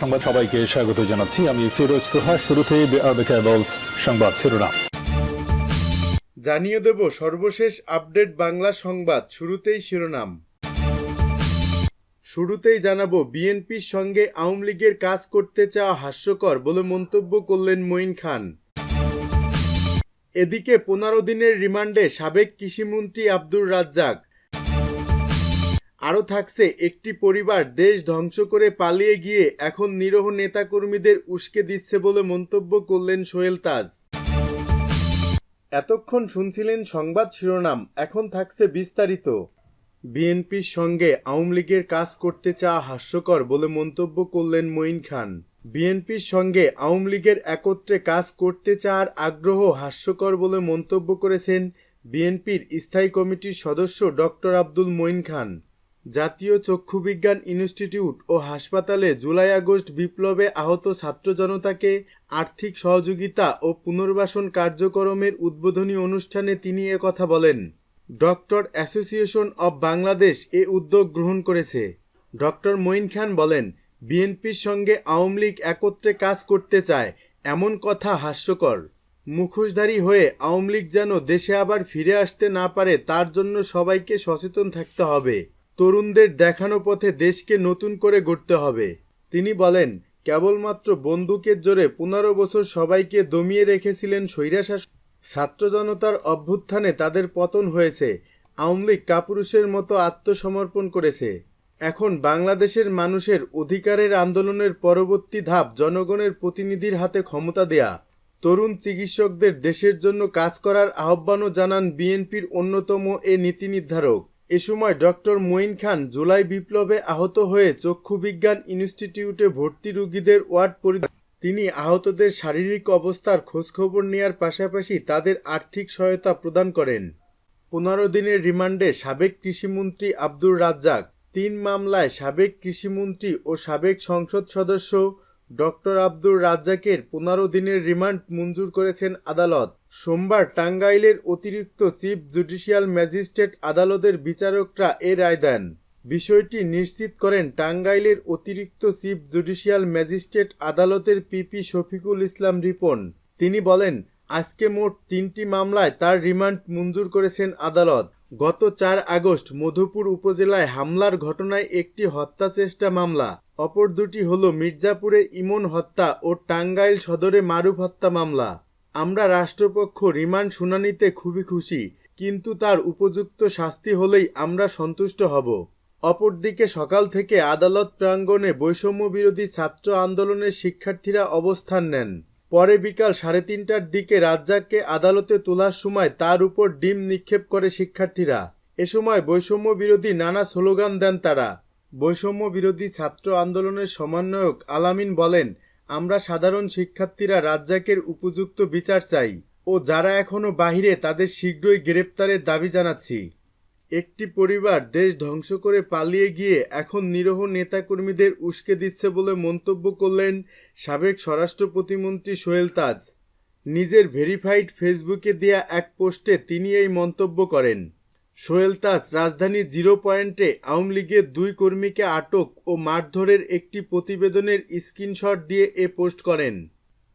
সংবাদ সবাইকে স্বাগত জানাচ্ছি। আমি ফিরোজ তোহা। শুরুতেই সংবাদ শিরোনাম জানিয়ে দেব সর্বশেষ আপডেট বাংলা সংবাদ। শুরুতেই শিরোনাম। শুরুতেই জানাবো, বিএনপির সঙ্গে আওয়ামী লীগের কাজ করতে চাওয়া হাস্যকর বলে মন্তব্য করলেন মঈন খান। এদিকে 15 দিনের রিমান্ডে সাবেক কৃষিমন্ত্রী আব্দুর রাজ্জাক। আরও থাকছে, একটি পরিবার দেশ ধ্বংস করে পালিয়ে গিয়ে এখন নিরীহ নেতাকর্মীদের উস্কে দিচ্ছে বলে মন্তব্য করলেন সোহেল তাজ। এতক্ষণ শুনছিলেন সংবাদ শিরোনাম, এখন থাকছে বিস্তারিত। বিএনপির সঙ্গে আওয়ামী লীগের কাজ করতে চাওয়া হাস্যকর বলে মন্তব্য করলেন মঈন খান। বিএনপির সঙ্গে আওয়ামী লীগের একত্রে কাজ করতে চাওয়ার আগ্রহ হাস্যকর বলে মন্তব্য করেছেন বিএনপির স্থায়ী কমিটির সদস্য ডক্টর আব্দুল মঈন খান। জাতীয় চক্ষুবিজ্ঞান ইনস্টিটিউট ও হাসপাতালে জুলাই আগস্ট বিপ্লবে আহত ছাত্র জনতাকে আর্থিক সহযোগিতা ও পুনর্বাসন কার্যক্রমের উদ্বোধনী অনুষ্ঠানে তিনি একথা বলেন। ডক্টর অ্যাসোসিয়েশন অব বাংলাদেশ এ উদ্যোগ গ্রহণ করেছে। ডক্টর মঈন খান বলেন, বিএনপির সঙ্গে আওয়ামী লীগ একত্রে কাজ করতে চায়, এমন কথা হাস্যকর। মুখোশধারী হয়ে আওয়ামী লীগ যেন দেশে আবার ফিরে আসতে না পারে, তার জন্য সবাইকে সচেতন থাকতে হবে। তরুণদের দেখানো পথে দেশকে নতুন করে গড়তে হবে। তিনি বলেন, কেবলমাত্র বন্দুকের জোরে 15 বছর সবাইকে দমিয়ে রেখেছিলেন স্বৈরশাসক। ছাত্র জনতার অভ্যুত্থানে তাদের পতন হয়েছে। আওয়ামী লীগ কাপুরুষের মতো আত্মসমর্পণ করেছে। এখন বাংলাদেশের মানুষের অধিকারের আন্দোলনের পরবর্তী ধাপ জনগণের প্রতিনিধির হাতে ক্ষমতা দেয়া। তরুণ চিকিৎসকদের দেশের জন্য কাজ করার আহ্বানও জানান বিএনপির অন্যতম এ নীতি নির্ধারক। এ সময় ডক্টর মঈন খান জুলাই বিপ্লবে আহত হয়ে চক্ষুবিজ্ঞান ইনস্টিটিউটে ভর্তি রোগীদের ওয়ার্ড পরিদর্শন। তিনি আহতদের শারীরিক অবস্থার খোঁজখবর নেয়ার পাশাপাশি তাদের আর্থিক সহায়তা প্রদান করেন। 15 দিনের রিমান্ডে সাবেক কৃষিমন্ত্রী আব্দুর রাজ্জাক। 3 মামলায় সাবেক কৃষিমন্ত্রী ও সাবেক সংসদ সদস্য ডক্টর আব্দুর রাজ্জাকের 15 দিনের রিমান্ড মঞ্জুর করেছেন আদালত। সোমবার টাঙ্গাইলের অতিরিক্ত চিফ জুডিশিয়াল ম্যাজিস্ট্রেট আদালতের বিচারকরা এ রায় দেন। বিষয়টি নিশ্চিত করেন টাঙ্গাইলের অতিরিক্ত চিফ জুডিশিয়াল ম্যাজিস্ট্রেট আদালতের পিপি শফিকুল ইসলাম রিপন। তিনি বলেন, আজকে মোট 3টি মামলায় তার রিমান্ড মঞ্জুর করেছেন আদালত। গত 4 আগস্ট মধুপুর উপজেলায় হামলার ঘটনায় একটি হত্যা চেষ্টা মামলা, অপর দুটি হল মির্জাপুরে ইমন হত্যা ও টাঙ্গাইল সদরে মারুফ হত্যা মামলা। আমরা রাষ্ট্রপক্ষ রিমান্ড শুনানিতে খুবই খুশি, কিন্তু তার উপযুক্ত শাস্তি হলেই আমরা সন্তুষ্ট হব। অপরদিকে সকাল থেকে আদালত প্রাঙ্গণে বৈষম্য বিরোধী ছাত্র আন্দোলনের শিক্ষার্থীরা অবস্থান নেন। পরে বিকাল 3:30টার দিকে রাজ্জাককে আদালতে তোলার সময় তার উপর ডিম নিক্ষেপ করে শিক্ষার্থীরা। এ সময় বৈষম্য বিরোধী নানা স্লোগান দেন তারা। বৈষম্য বিরোধী ছাত্র আন্দোলনের সমন্বয়ক আলামিন বলেন, আমরা সাধারণ শিক্ষার্থীরা রাজ্জাকের উপযুক্ত বিচার চাই ও যারা এখনও বাহিরে তাদের শীঘ্রই গ্রেপ্তারের দাবি জানাচ্ছি। একটি পরিবার দেশ ধ্বংস করে পালিয়ে গিয়ে এখন নিরীহ নেতাকর্মীদের উস্কে দিচ্ছে বলে মন্তব্য করলেন সাবেক স্বরাষ্ট্র প্রতিমন্ত্রী সোহেল তাজ। নিজের ভেরিফাইড ফেসবুকে দেয়া এক পোস্টে তিনি এই মন্তব্য করেন। সোহেল তাজ রাজধানীর 0 পয়েন্টে আওয়ামী লীগের 2 কর্মীকে আটক ও মারধরের একটি প্রতিবেদনের স্ক্রিনশট দিয়ে এ পোস্ট করেন।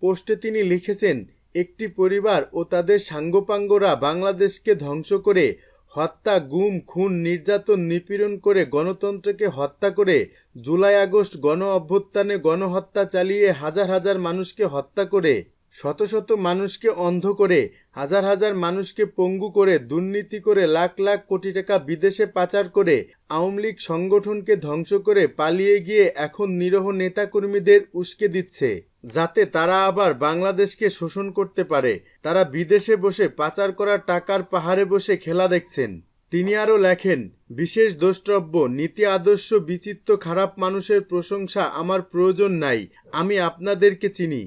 পোস্টে তিনি লিখেছেন, একটি পরিবার ও তাদের সাঙ্গপাঙ্গরা বাংলাদেশকে ধ্বংস করে হত্যা, গুম, খুন, নির্যাতন, নিপীড়ন করে গণতন্ত্রকে হত্যা করে জুলাই আগস্ট গণ অভ্যুত্থানে গণহত্যা চালিয়ে হাজার হাজার মানুষকে হত্যা করে, শত শত মানুষকে অন্ধ করে, হাজার হাজার মানুষকে পঙ্গু করে, দুর্নীতি করে, লাখ লাখ কোটি টাকা বিদেশে পাচার করে, আওয়ামী লীগ সংগঠনকে ধ্বংস করে পালিয়ে গিয়ে এখন নিরীহ নেতাকর্মীদের উস্কে দিচ্ছে, যাতে তারা আবার বাংলাদেশকে শোষণ করতে পারে। তারা বিদেশে বসে পাচার করা টাকার পাহাড়ে বসে খেলা দেখছেন। তিনি আরও লেখেন, বিশেষ দ্রষ্টব্য, নীতি আদর্শ বিচিত্র খারাপ মানুষের প্রশংসা আমার প্রয়োজন নাই, আমি আপনাদেরকে চিনি।